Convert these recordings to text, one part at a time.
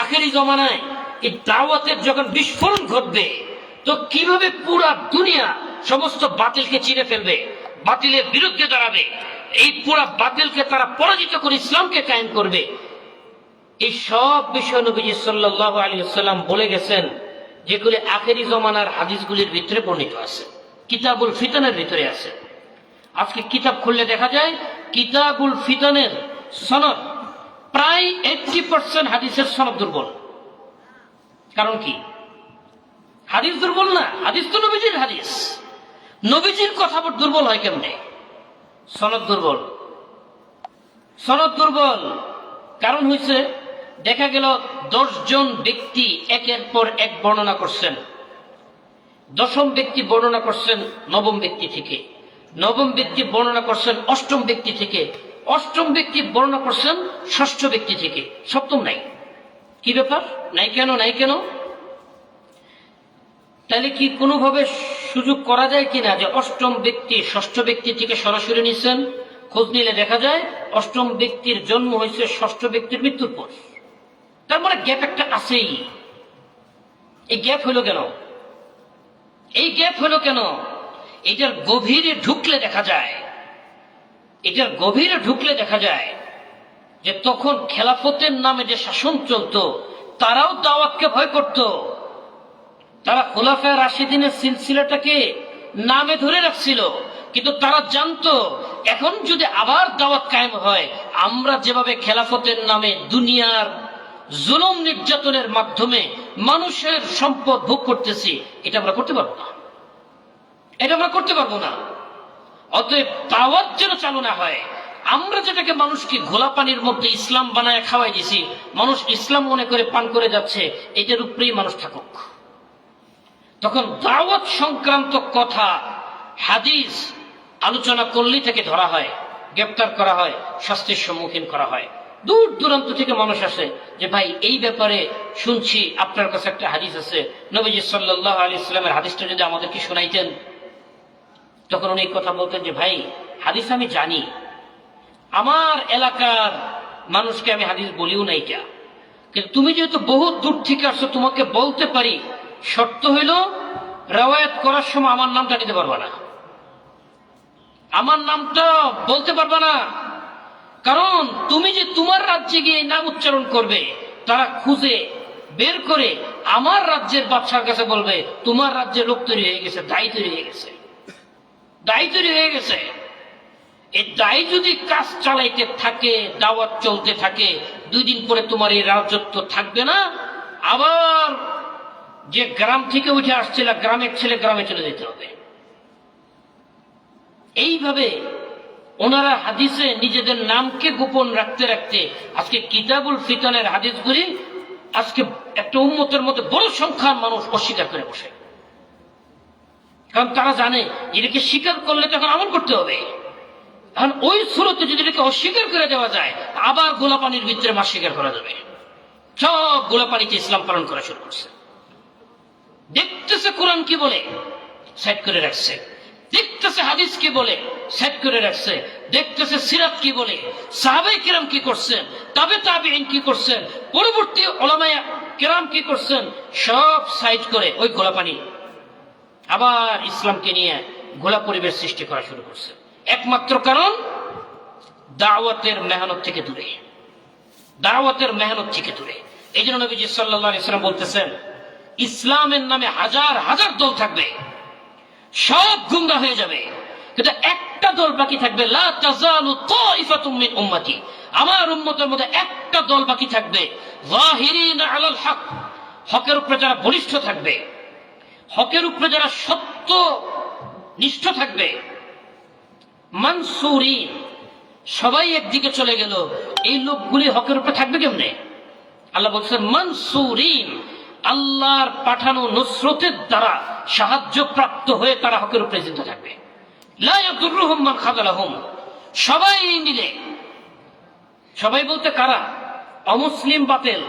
আখেরি জমানায় এই দাওয়াতের যখন বিস্ফোরণ ঘটবে, তো কিভাবে পুরা দুনিয়া সমস্ত বাতিলকে চিরে ফেলবে, বাতিলের বিরুদ্ধে দাঁড়াবে, এই পুরা বাতিলকে তারা পরাজিত করে ইসলামকে কায়েম করবে, এই সব বিষয় নবীজি সাল্লাল্লাহু আলাইহি ওয়াসাল্লাম বলে গেছেন, যেগুলি আখেরি জমানার হাদিসগুলির ভিতরে বর্ণিত আছে, কিতাবুল ফিতানের ভিতরে আছে। আজকে কিতাব খুললে দেখা যায় কিতাবুল ফিতানের সনদ প্রায় 80% হাদিসের সনদ দুর্বল। কারণ কি? হাদিস দুর্বল না, হাদিস তো নবীজির হাদিস, নবীজির কথা দুর্বল হয় কেমনে? সনদ দুর্বল, সনদ দুর্বল। কারণ হয়েছে, দেখা গেল 10 জন ব্যক্তি একের পর এক বর্ণনা করছেন, 10ম ব্যক্তি বর্ণনা করছেন 9ম ব্যক্তি থেকে, 9ম ব্যক্তি বর্ণনা করছেন 8ম ব্যক্তি থেকে, 8ম ব্যক্তি বর্ণনা করছেন 6ষ্ঠ ব্যক্তি থেকে, 7ম নাই। কি ব্যাপার? নাই কেন? নাই কেন? তাহলে কি কোনোভাবে সুযোগ করা যায় কিনা যে 8ম ব্যক্তি 6ষ্ঠ ব্যক্তি থেকে সরাসরি নিচ্ছেন? খোঁজ নিলে দেখা যায় 8ম ব্যক্তির জন্ম হয়েছে 6ষ্ঠ ব্যক্তির মৃত্যুর পর। তার মানে গ্যাপ একটা আছেই। এই গ্যাপ হলো কেন? এই গ্যাপ হলো কেন? এটার গভীরে ঢুকলে দেখা যায়, এটার গভীরে ঢুকলে দেখা যায় যে তখন খেলাফতের নামে যে শাসন চলতো, তারাও দাওয়াতকে ভয় করত। তারা খোলাফায়ে রাশিদিনের সিলসিলাটাকে নামে ধরে রাখছিল, কিন্তু তারা জানতো এখন যদি আবার দাওয়াত কায়েম হয়, আমরা যেভাবে খেলাফতের নামে দুনিয়ার জুলুম নির্যাতনের মাধ্যমে মানুষের সম্পদ ভোগ করতেছি, এটা আমরা করতে পারবো না, এটা আমরা করতে পারবো না। অতএব দাওয়াত যেন চালু না হয়। আমরা যেটাকে মানুষকে ঘোলা পানির মধ্যে ইসলাম বানায় খাওয়াই দিছি, মানুষ ইসলাম মনে করে পান করে যাচ্ছে, এটার উপরেই মানুষ থাকুক। তখন দাওয়াত সংক্রান্ত কথা হাদিস আলোচনা করলেই থেকে ধরা হয়, গ্রেপ্তার করা হয়, শাস্তির সম্মুখীন করা হয়। দূর দূরান্ত থেকে মানুষ আসে যে ভাই এই ব্যাপারে শুনছি, আপনার কাছে একটা হাদিস আছে, নবীজি সাল্লাল্লাহু আলাইহি ওয়াসাল্লামের হাদিসটা যদি আমাদেরকে শোনাইতেন। তখন উনি কথা বলতেন যে ভাই হাদিস আমি জানি, আমার এলাকার মানুষকে আমি হাদিস বলিও না এটা, কিন্তু তুমি যেহেতু বহু দূর থেকে আসছো, তোমাকে বলতে পারি, শর্ত হইল রওয়ায়াত করার সময় আমার নামটা নিতে পারবা না, আমার নামটা বলতে পারবা না। কারণ তুমি যে তোমার রাজ্যে গিয়ে নাম উচ্চারণ করবে, তারা খুঁজে বের করে আমার রাজ্যের বাদশার কাছে বলবে তোমার রাজ্যে লোক তৈরি হয়ে গেছে, দায়ী তৈরি হয়ে গেছে, দায়ী তৈরি হয়ে গেছে। এই দায়ী যদি কাজ চালাইতে থাকে, দাওয়াত চলতে থাকে, 2 দিন পরে তোমার এই রাজত্ব থাকবে না। আবার যে গ্রাম থেকে উঠে আসছিল, গ্রামের ছেলে গ্রামে চলে যেতে হবে। এইভাবে ওনারা হাদিসে নিজেদের নামকে গোপন রাখতে রাখতে আজকে কিতাবুল ফিতানের হাদিসগুলি আজকে একটা উম্মতের মধ্যে বড় সংখ্যার মানুষ অস্বীকার করে বসে। কারণ তারা জানে এটাকে স্বীকার করলে তখন আমল করতে হবে। এখন ওই সুরতে যদি এটাকে অস্বীকার করে দেওয়া যায়, আবার গোলাপানির ভিতরে মাছ স্বীকার করা যাবে। সব গোলাপানিতে ইসলাম পালন করা শুরু করছে। দেখতেছে কোরআন কি বলে, সাইড করে রাখছে। দেখতেছে হাদিস কি বলে, সেট করে রাখছে। দেখতেছে সিরাত কি বলে, সাহাবায়ে কিরাম কি করছেন, তাবে তাবেঈন কি করছেন, পরবর্তী উলামায়ে কিরাম কি করছেন, সব সাইড করে ওই গোলাপানি আবার ইসলামকে নিয়ে ঘোলা পরিবেশ সৃষ্টি করা শুরু করছে। একমাত্র কারণ দাওয়াতের মেহনত থেকে দূরে, দাওয়াতের মেহনত থেকে দূরে। এই জন্য নবীজি সাল্লাল্লাহু আলাইহি ওয়াসাল্লাম বলতেছেন, ইসলামের নামে হাজার হাজার দল থাকবে, সব গুমরা হয়ে যাবে, কিন্তু একটা দল বাকি থাকবে, লা তাযালু তাইফাতুম মিন উম্মতি, আমার উম্মতের মধ্যে একটা দল বাকি থাকবে, যাহিরিনা আলাল হক, হকের উপরে যারা বলিষ্ঠ থাকবে, হকের উপরে যারা সত্য নিষ্ঠ থাকবে, মানসুরিন, সবাই একদিকে চলে গেল, এই লোকগুলি হকের উপরে থাকবে কেমনে? আল্লাহ বলছেন মানসুরিন, আল্লাহর পাঠানো নুসরতের দ্বারা সাহায্য প্রাপ্ত হয়ে তারা হকের উপরে জিন্দা থাকবে। লা ইয়াদুররুহুম মান খাযালাহুম, সবাই মিলে, সবাই বলতে কারা? অমুসলিম বাতিল,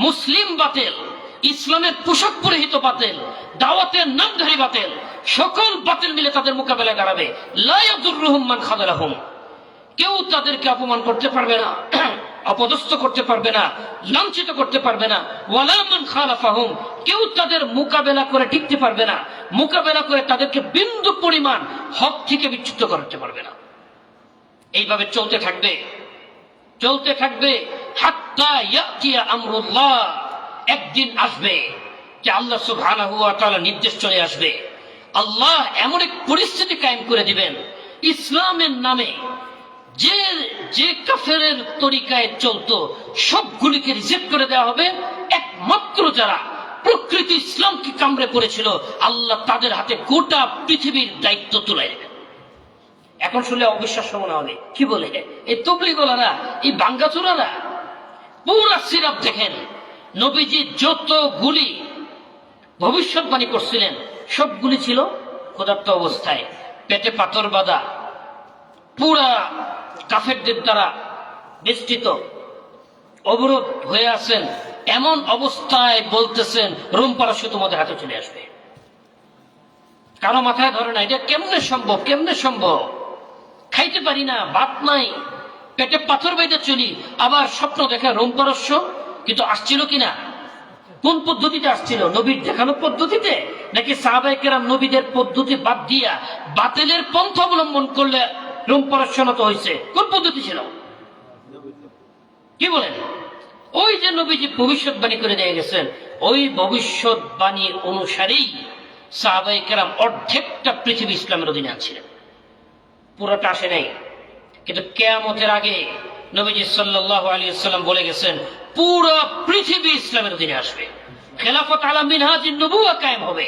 মুসলিম বাতিল, ইসলামের পোশাক পরিহিত বাতিল, দাওয়াতের নামধারী বাতিল, সকল বাতিল মিলে তাদের মোকাবেলায় দাঁড়াবে। লা ইয়াদুররুহুম মান খাযালাহুম, কেউ তাদেরকে অপমান করতে পারবে না। অপদস্থ করতে পারবে না, লাঞ্ছিত করতে পারবে না। ওয়ালা মান খালাফাহুম, কেউ তাদের মোকাবেলা করে টিকতে পারবে না, মোকাবেলা করে তাদেরকে বিন্দু পরিমাণ হক থেকে বিচ্যুত করতে পারবে না। এইভাবে চলতে থাকবে, চলতে থাকবে হাত্তা ইয়াতিয়া আমরুল্লাহ। একদিন আসবে যে আল্লাহ সুবহানাহু ওয়া তাআলা নির্দেশ চলে আসবে, আল্লাহ এমন এক পরিস্থিতি কায়েম করে দিবেন, ইসলামের নামে যে যে কাফেরের তরিকায় চলতো সবগুলিকে রিজেক্ট করে দেওয়া হবে। একমাত্র যারা প্রকৃত ইসলামকে কামড়ে পড়েছিল, আল্লাহ তাদের হাতে গোটা পৃথিবীর দায়িত্ব তুলে দেবেন। এখন শুনলে অবিশ্বাস মনে হবে, কি বলে এই তবলিগলারা, এই বাঙ্গাচোরারা পুরা সিরাপ দেখেন। নবীজি যতগুলি ভবিষ্যৎবাণী করছিলেন সবগুলি ছিল ক্ষুধার্ত অবস্থায়, পেটে পাথর বাঁধা, পুরা কাফেরদের দ্বারা বেষ্টিত, অবরোধ হয়ে আছেন। এমন অবস্থায় বলতেছেন রোম পারস্য তোমাদের হাতে চলে আসবে। কারো মাথায় ধরে না এটা কেমনে সম্ভব, কেমনে সম্ভব? খাইতে পারি না, ভাত নাই, পেটে পাথর বেঁধে চলি, আবার স্বপ্ন দেখে রোম পারস্য। কিন্তু আসছিল কিনা? কোন পদ্ধতিতে আসছিল? নবীর দেখানো পদ্ধতিতে, নাকি সাহাবায়ে কেরাম নবীদের পদ্ধতি বাদ দিয়া বাতিলের পন্থা অবলম্বন করলে রোম পারস্য নত হয়েছে? কোন পদ্ধতি ছিল? কি বলেন? ওই যে নবীজি ভবিষ্যৎবাণী করে দিয়ে গেছেন, ওই ভবিষ্যৎবাণী অনুসারেই সাহাবায়ে কেরাম অর্ধেকটা পৃথিবী ইসলামের অধীনে আছিলেন, পুরোটা আসে নাই। কিন্তু কিয়ামতের আগে নবীজি সাল্লাল্লাহু আলাইহি ওয়াসাল্লাম বলে গেছেন পুরো পৃথিবী ইসলামের অধীনে আসবে, খেলাফত আলা মিনহাজিন নবুওয়া কায়েম হবে।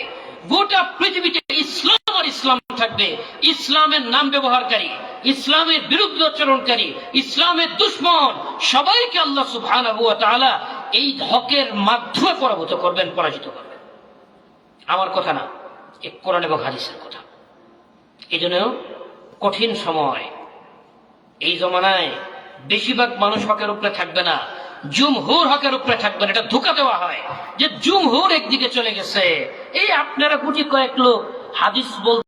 গোটা পৃথিবীতে ইসলাম আর ইসলাম থাকবে। ইসলামের নাম ব্যবহারকারী, ইসলামের বিরুদ্ধে আচরণকারী, ইসলামের দুশমন সবাইকে আল্লাহ সুবহানাহু ওয়া তাআলা এই হকের মাধ্যমে পরাভূত করবেন, পরাজিত করবেন। আমার কথা না, এই কোরআন এবং হাদিসের কথা। এই জন্য কঠিন সময়, এই জমানায় বেশিরভাগ মানুষ হকের উপরে থাকবে না, জুমহুর হকের উপরে থাকবে না। এটা ধোঁকা দেওয়া হয় যে জুমহুর একদিকে চলে গেছে, এই আপনারা গুটি কয়েক লোক হাদিস বল